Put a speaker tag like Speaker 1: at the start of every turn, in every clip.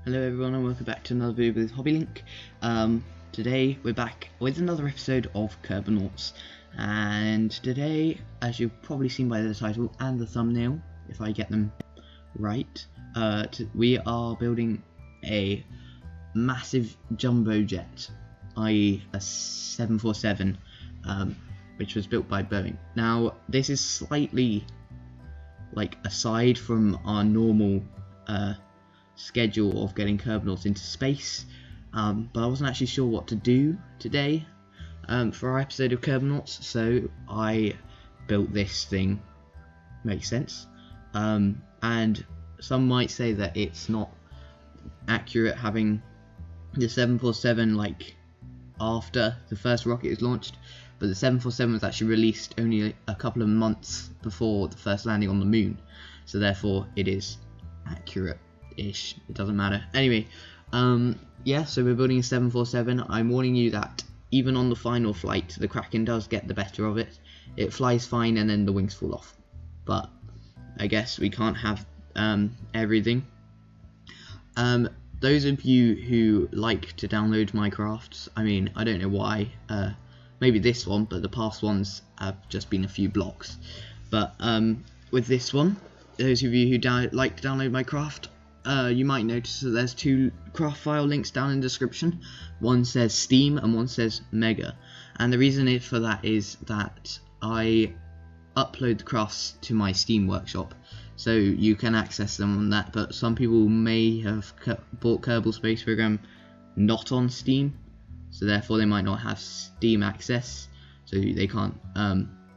Speaker 1: Hello everyone and welcome back to another video with HobbyLink. Today we're back with another episode of Kerbanauts, and today, as you've probably seen by the title and the thumbnail, if I get them right, we are building a massive jumbo jet, i.e. a 747, which was built by Boeing. Now this is slightly aside from our normal schedule of getting Kerbanauts into space, but I wasn't actually sure what to do today for our episode of Kerbanauts, so I built this thing. Makes sense. And some might say that it's not accurate having the 747 after the first rocket is launched, but the 747 was actually released only a couple of months before the first landing on the moon, so therefore it is accurate-ish. It doesn't matter. Anyway, yeah, so we're building a 747. I'm warning you that even on the final flight, the Kraken does get the better of it. It flies fine and then the wings fall off. But I guess we can't have everything. Those of you who like to download my crafts, I mean, I don't know why, maybe this one, but the past ones have just been a few blocks. But with this one, those of you who like to download my craft, you might notice that there's two craft file links down in the description. One says Steam and one says Mega, and the reason for that is that I upload the crafts to my Steam workshop, so you can access them on that, but some people may have bought Kerbal Space Program not on Steam, so therefore they might not have Steam access, so they can't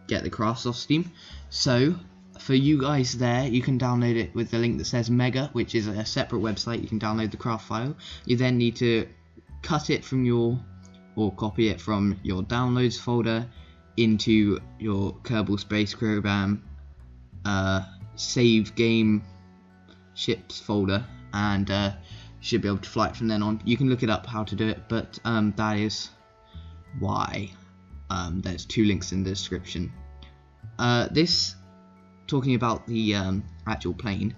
Speaker 1: get the crafts off Steam. So for you guys there, you can download it with the link that says Mega, which is a separate website. You can download the craft file. You then need to cut it from or copy it from your downloads folder into your Kerbal Space Program save game ships folder, and you should be able to fly it from then on. You can look it up how to do it, but that is why there's two links in the description. Talking about the actual plane,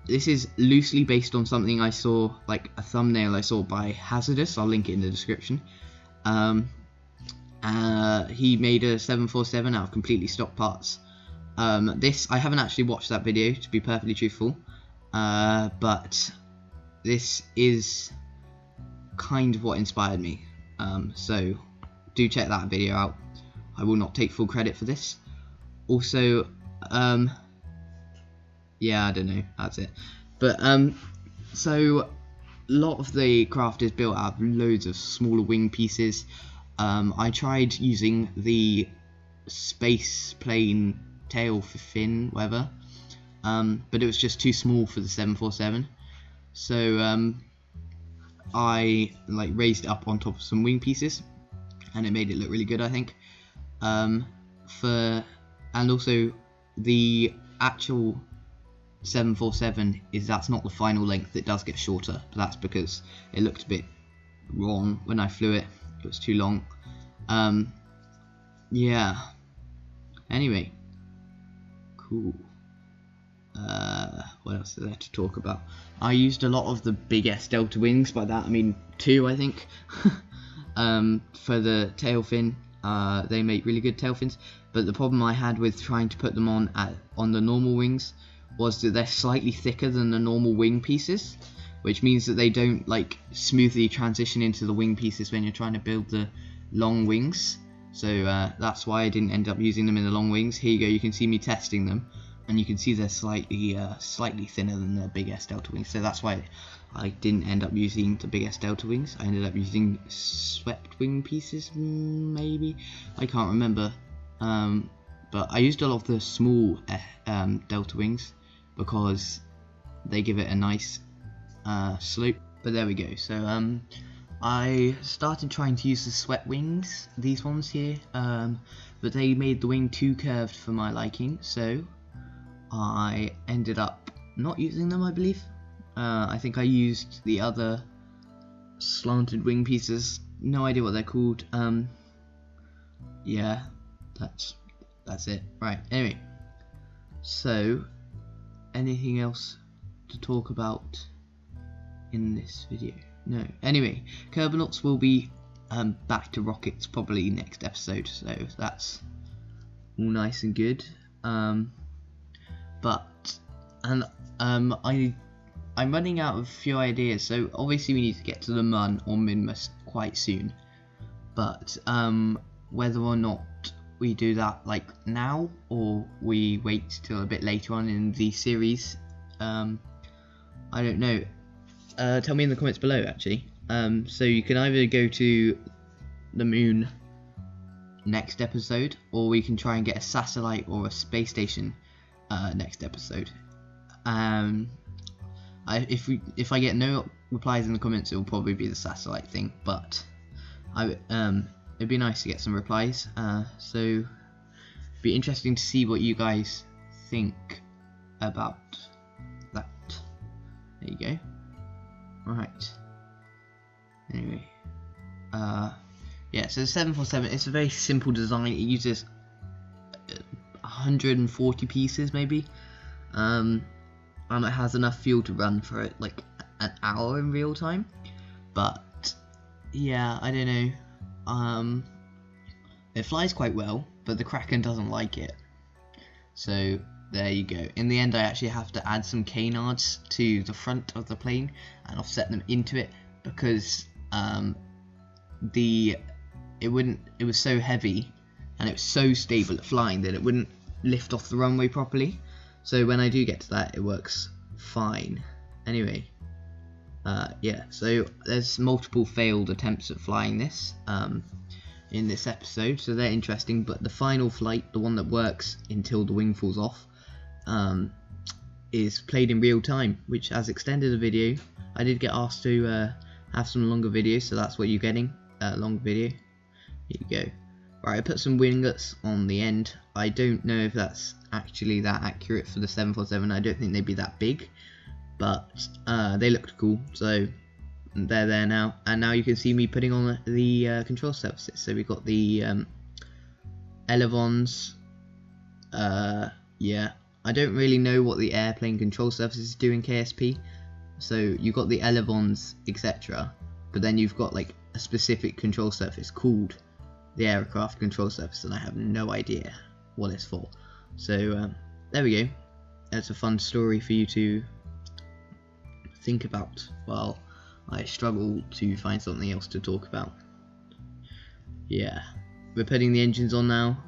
Speaker 1: this is loosely based on something I saw, like a thumbnail I saw by Hazardous. I'll link it in the description. He made a 747 out of completely stock parts. This, I haven't actually watched that video, to be perfectly truthful, but this is kind of what inspired me, so do check that video out. I will not take full credit for this. Also, yeah, I don't know, that's it. But so a lot of the craft is built out of loads of smaller wing pieces. I tried using the space plane tail fin, whatever, but it was just too small for the 747. So I raised it up on top of some wing pieces, and it made it look really good, I think. And also the actual 747 that's not the final length. It does get shorter, but that's because it looked a bit wrong when I flew it. It was too long. Yeah. Anyway, cool. What else is there to talk about? I used a lot of the big S delta wings. By that I mean two, I think. For the tail fin. They make really good tail fins, but the problem I had with trying to put them on the normal wings was that they're slightly thicker than the normal wing pieces, which means that they don't smoothly transition into the wing pieces when you're trying to build the long wings. So that's why I didn't end up using them in the long wings. Here you go, you can see me testing them, and you can see they're slightly thinner than the big S delta wings, so that's why I didn't end up using the big S delta wings. I ended up using swept wing pieces, maybe, I can't remember, but I used a lot of the small delta wings because they give it a nice slope. But there we go. So I started trying to use the swept wings, these ones here, but they made the wing too curved for my liking, so I ended up not using them, I believe. I think I used the other slanted wing pieces. No idea what they're called. Yeah, that's it. Right. Anyway, so anything else to talk about in this video. No. Anyway, Kerbanauts will be back to rockets probably next episode, so that's all nice and good. I'm running out of a few ideas, so obviously we need to get to the Mun or Minmus quite soon. But whether or not we do that like now or we wait till a bit later on in the series, I don't know. Tell me in the comments below actually. So you can either go to the moon next episode, or we can try and get a satellite or a space station next episode. If I get no replies in the comments, it will probably be the satellite thing, but it'd be nice to get some replies. So it'd be interesting to see what you guys think about that. There you go. Right. Anyway, yeah. So the 747, it's a very simple design. It uses 140 pieces maybe. And it has enough fuel to run for like an hour in real time. But yeah, I don't know. It flies quite well, but the Kraken doesn't like it. So there you go. In the end, I actually have to add some canards to the front of the plane and offset them into it, because it was so heavy and it was so stable at flying that it wouldn't lift off the runway properly. So when I do get to that, it works fine. Anyway, yeah, so there's multiple failed attempts at flying this in this episode, so they're interesting, but the final flight, the one that works until the wing falls off, is played in real time, which has extended the video. I did get asked to have some longer videos, so that's what you're getting, long video. Here you go. Right, I put some winglets on the end. I don't know if that's actually that accurate for the 747. I don't think they'd be that big, but they looked cool, so they're there now. And now you can see me putting on the control surfaces. So we've got the elevons. Yeah, I don't really know what the airplane control surfaces do in KSP. So you've got the elevons, etc., but then you've got like a specific control surface called the aircraft control surface, and I have no idea what it's for. So there we go. That's a fun story for you to think about while I struggle to find something else to talk about. Yeah, we're putting the engines on now.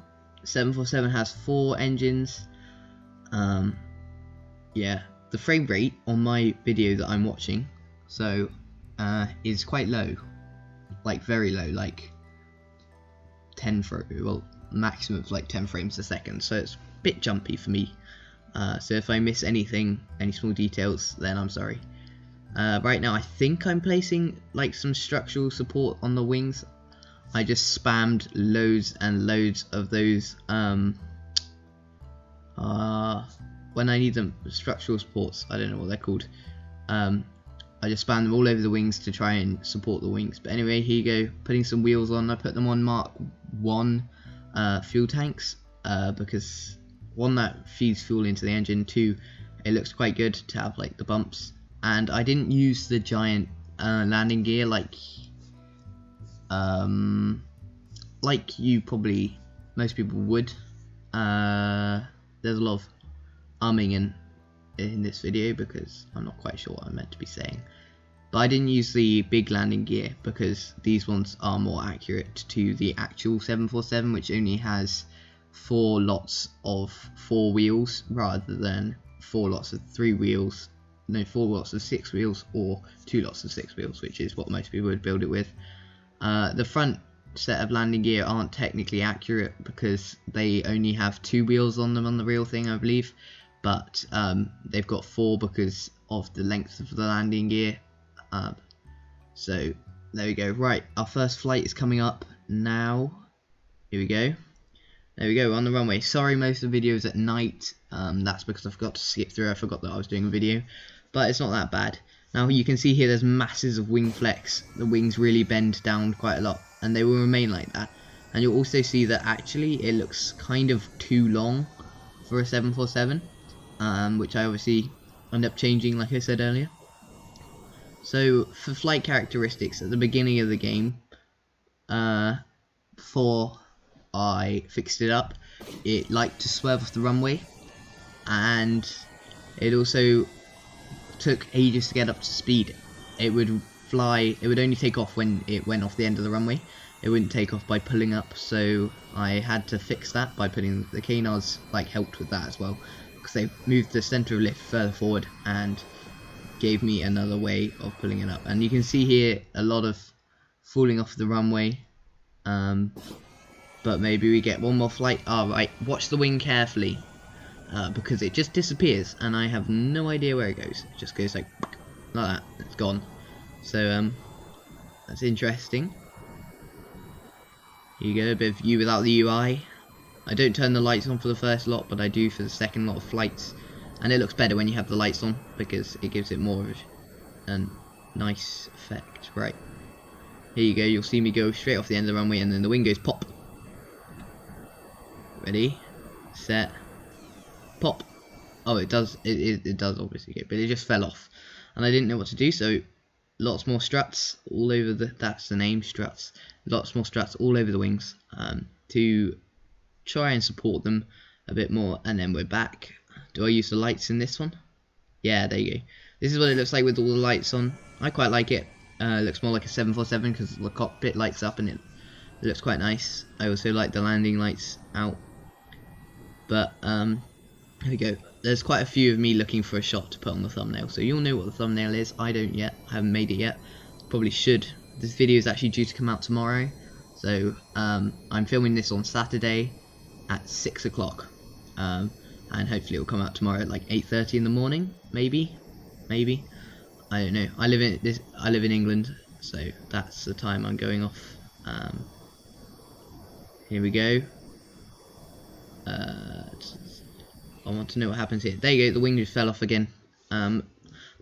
Speaker 1: 747 has 4 engines. Yeah, the frame rate on my video that I'm watching is quite low, like very low, like 10 maximum of like 10 frames a second, so it's a bit jumpy for me. So if I miss anything, any small details, then I'm sorry. Right now I think I'm placing like some structural support on the wings. I just spammed loads and loads of those when I need them, structural supports, I don't know what they're called. I just spam them all over the wings to try and support the wings. But anyway, here you go, putting some wheels on. I put them on Mark 1 fuel tanks, because 1, that feeds fuel into the engine, 2, it looks quite good to have like the bumps. And I didn't use the giant landing gear like you probably, most people would. There's a lot of umming in this video because I'm not quite sure what I'm meant to be saying. But I didn't use the big landing gear because these ones are more accurate to the actual 747, which only has 4 lots of 4 wheels rather than 4 lots of 3 wheels. No, 4 lots of 6 wheels or 2 lots of 6 wheels, which is what most people would build it with. The front set of landing gear aren't technically accurate because they only have 2 wheels on them on the real thing, I believe. But they've got 4 because of the length of the landing gear. So there we go. Right, our first flight is coming up now. Here we go. There we go, we're on the runway. Sorry, most of the video is at night. That's because I forgot to skip through. I forgot that I was doing a video, but it's not that bad. Now you can see here there's masses of wing flex. The wings really bend down quite a lot, and they will remain like that. And you'll also see that actually it looks kind of too long for a 747, which I obviously end up changing like I said earlier. So for flight characteristics at the beginning of the game, before I fixed it up, it liked to swerve off the runway, and it also took ages to get up to speed. It would fly, it would only take off when it went off the end of the runway. It wouldn't take off by pulling up, so I had to fix that by putting the canards, like, helped with that as well, because they moved the center of lift further forward and gave me another way of pulling it up. And you can see here a lot of falling off the runway, but maybe we get one more flight. Right, watch the wing carefully, because it just disappears and I have no idea where it goes. It just goes like that, it's gone. So that's interesting. Here you go, a bit of view without the UI. I don't turn the lights on for the first lot, but I do for the second lot of flights. And it looks better when you have the lights on, because it gives it more of a nice effect. Right, here you go, you'll see me go straight off the end of the runway, and then the wing goes pop. Ready, set, pop. Oh, it does, it does obviously go, but it just fell off. And I didn't know what to do, so lots more struts all over the, that's the name, struts. Lots more struts all over the wings, to try and support them a bit more. And then we're back. Do I use the lights in this one? Yeah, there you go. This is what it looks like with all the lights on. I quite like it. It looks more like a 747 because the cockpit lights up and it looks quite nice. I also like the landing lights out. But here we go. There's quite a few of me looking for a shot to put on the thumbnail, so you'll know what the thumbnail is. I don't yet. I haven't made it yet. Probably should. This video is actually due to come out tomorrow, so I'm filming this on Saturday at 6 o'clock, and hopefully it'll come out tomorrow at like 8:30 in the morning, maybe. I don't know. I live in England, so that's the time I'm going off. Here we go. I want to know what happens here. There you go, the wing just fell off again. Now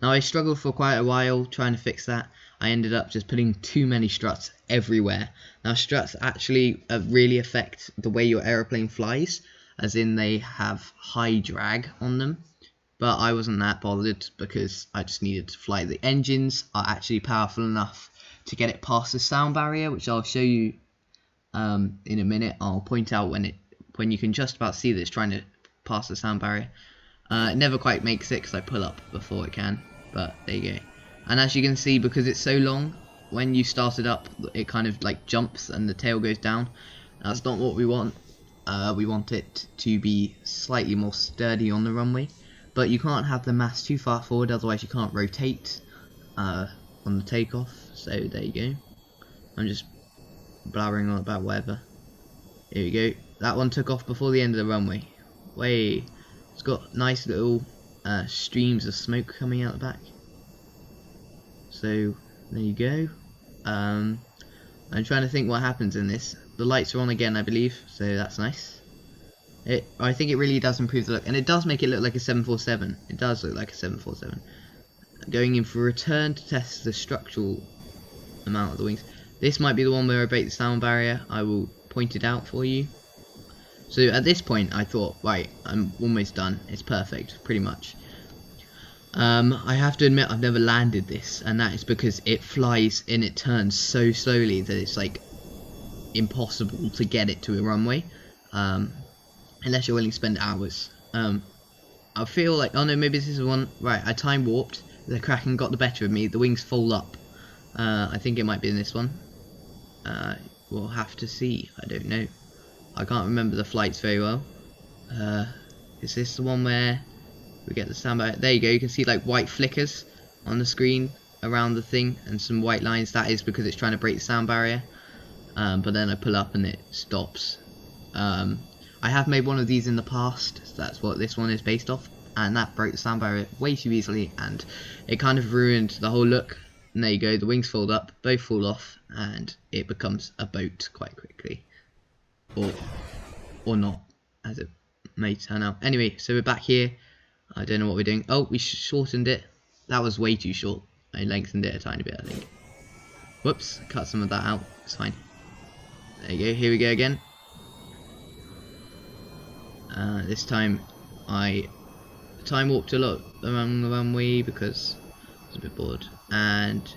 Speaker 1: I struggled for quite a while trying to fix that. I ended up just putting too many struts everywhere. Now struts actually really affect the way your aeroplane flies, as in they have high drag on them. But I wasn't that bothered because I just needed to fly. The engines are actually powerful enough to get it past the sound barrier, which I'll show you in a minute. I'll point out when you can just about see that it's trying to pass the sound barrier. It never quite makes it because I pull up before it can, but there you go. And as you can see, because it's so long, when you start it up, it kind of like jumps and the tail goes down. That's not what we want. We want it to be slightly more sturdy on the runway, but you can't have the mass too far forward, otherwise you can't rotate on the takeoff. So there you go. I'm just blabbering on about whatever. Here we go. That one took off before the end of the runway. Way, it's got nice little streams of smoke coming out the back. So there you go. I'm trying to think what happens in this. The lights are on again, I believe, so that's nice. I think it really does improve the look, and it does make it look like a 747. It does look like a 747. Going in for return to test the structural amount of the wings. This might be the one where I break the sound barrier. I will point it out for you. So at this point I thought, right, I'm almost done. It's perfect, pretty much. I have to admit I've never landed this, and that is because it flies and it turns so slowly that it's like impossible to get it to a runway, unless you're willing to spend hours. I feel like, oh no, maybe this is the one. Right, I time warped. The Kraken got the better of me. The wings fold up. I think it might be in this one. We'll have to see. I don't know. I can't remember the flights very well. Is this the one where we get the sound barrier? There you go. You can see like white flickers on the screen around the thing and some white lines. That is because it's trying to break the sound barrier. But then I pull up and it stops. I have made one of these in the past, so that's what this one is based off, and that broke the sound barrier way too easily, and it kind of ruined the whole look. And there you go, the wings fold up, both fall off, and it becomes a boat quite quickly, or not, as it may turn out. Anyway, so we're back here. I don't know what we're doing. Oh, we shortened it. That was way too short. I lengthened it a tiny bit, I think. Whoops, cut some of that out. It's fine. There you go, here we go again. This time I time warped a lot around the runway because I was a bit bored. and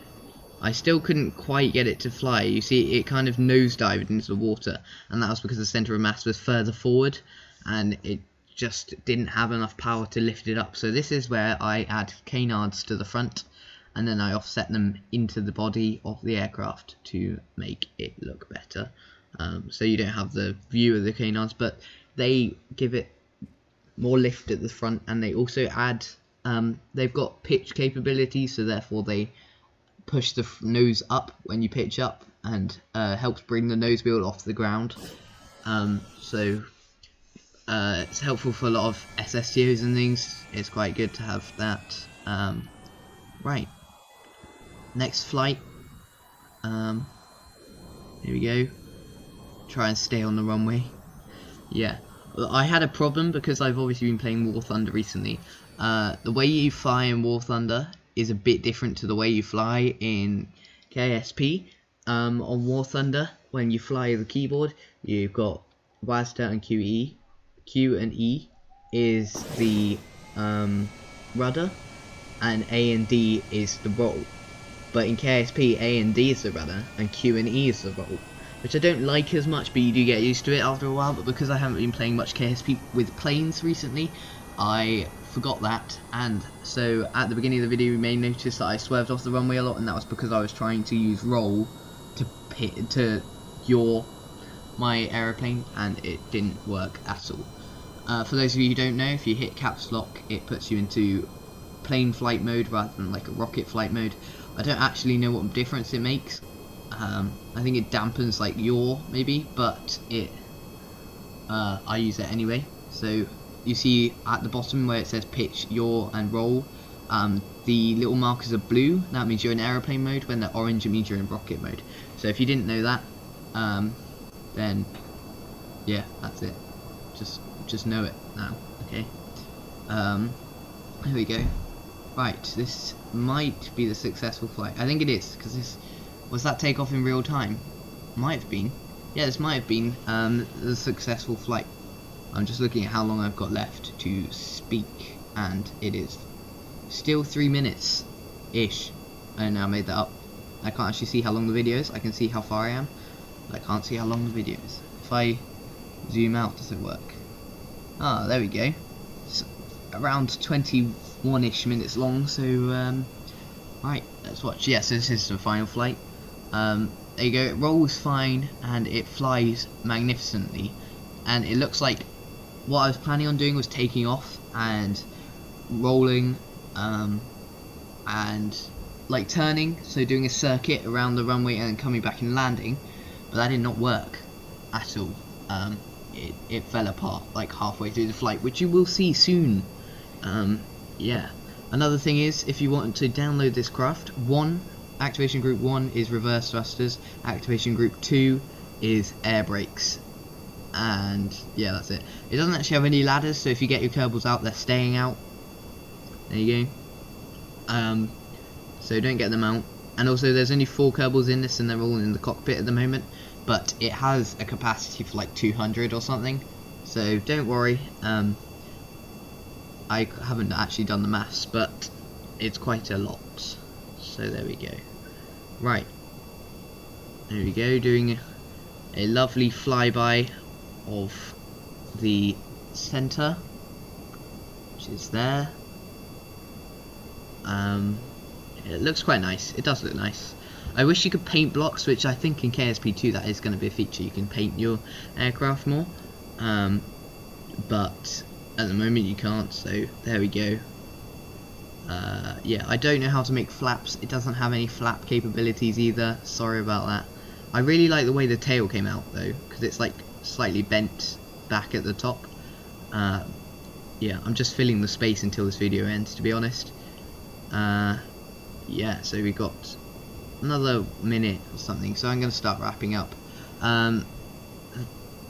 Speaker 1: I still couldn't quite get it to fly. You see, it kind of nosedived into the water, and that was because the centre of mass was further forward, and it just didn't have enough power to lift it up. So this is where I add canards to the front, and then I offset them into the body of the aircraft to make it look better. So you don't have the view of the canards, but they give it more lift at the front, and they also add, they've got pitch capability, so therefore they push the nose up when you pitch up, and helps bring the nose wheel off the ground. So it's helpful for a lot of SSTOs and things. It's quite good to have that. Right, next flight. Here we go. Try and stay on the runway. Yeah, I had a problem because I've obviously been playing War Thunder recently. The way you fly in War Thunder is a bit different to the way you fly in KSP. On War Thunder, when you fly the keyboard, you've got WASD and QE. Q and E is the rudder, and A and D is the roll. But in KSP, A and D is the rudder, and Q and E is the roll, which I don't like as much, but you do get used to it after a while. But because I haven't been playing much KSP with planes recently, I forgot that, and so at the beginning of the video you may notice that I swerved off the runway a lot, and that was because I was trying to use roll to yaw my aeroplane, and it didn't work at all. For those of you who don't know, if you hit caps lock, it puts you into plane flight mode rather than like a rocket flight mode. I don't actually know what difference it makes. I think it dampens like yaw maybe, but it I use it anyway. So you see at the bottom where it says pitch, yaw and roll, the little markers are blue. That means you're in aeroplane mode. When they're orange, it means you're in rocket mode. So if you didn't know that, then yeah, that's it. Just know it now, okay? Here we go. Right, this might be the successful flight. I think it is, because this was that takeoff in real time. Might have been. Yeah, this might have been the successful flight. I'm just looking at how long I've got left to speak, and it is still 3 minutes ish. I now made that up. I can't actually see how long the video is. I can see how far I am, but I can't see how long the video is. If I zoom out, does it work? Ah, there we go. It's around 21-ish minutes long, so right, let's watch. Yeah, so this is the final flight. There you go, it rolls fine and it flies magnificently, and it looks like what I was planning on doing was taking off and rolling and like turning, so doing a circuit around the runway and coming back and landing, but that did not work at all. It fell apart like halfway through the flight, which you will see soon. Yeah, another thing is, if you want to download this craft, activation group 1 is reverse thrusters, activation group 2 is air brakes, and yeah, that's it. It doesn't actually have any ladders, so if you get your Kerbals out, they're staying out. There you go. So don't get them out. And also there's only 4 Kerbals in this, and they're all in the cockpit at the moment, but it has a capacity for like 200 or something, so don't worry. I haven't actually done the maths, but it's quite a lot. So there we go. Right, there we go, doing a lovely flyby of the centre, which is there. It looks quite nice. It does look nice. I wish you could paint blocks, which I think in KSP2 that is going to be a feature. You can paint your aircraft more, but at the moment you can't, so there we go. Yeah, I don't know how to make flaps. It doesn't have any flap capabilities either. Sorry about that. I really like the way the tail came out though, because it's like slightly bent back at the top. Yeah, I'm just filling the space until this video ends, to be honest. Yeah, so we got another minute or something, so I'm going to start wrapping up.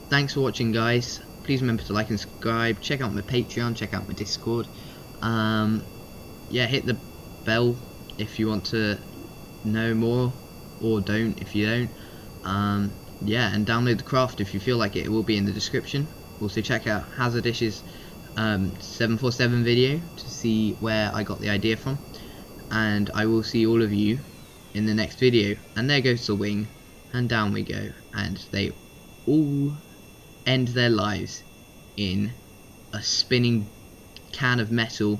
Speaker 1: Thanks for watching, guys. Please remember to like and subscribe. Check out my Patreon, check out my Discord. Yeah, hit the bell if you want to know more, or don't if you don't. Yeah, and download the craft if you feel like it. It will be in the description. Also check out Hazardish's 747 video to see where I got the idea from. and I will see all of you in the next video. And there goes the wing, and down we go, and they all end their lives in a spinning can of metal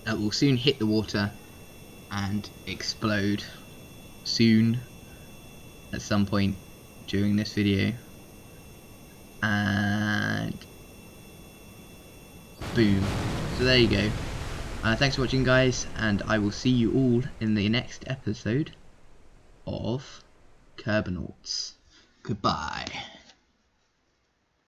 Speaker 1: that will soon hit the water and explode soon at some point during this video, and boom. So there you go. Thanks for watching, guys, and I will see you all in the next episode of Kerbanauts. Goodbye.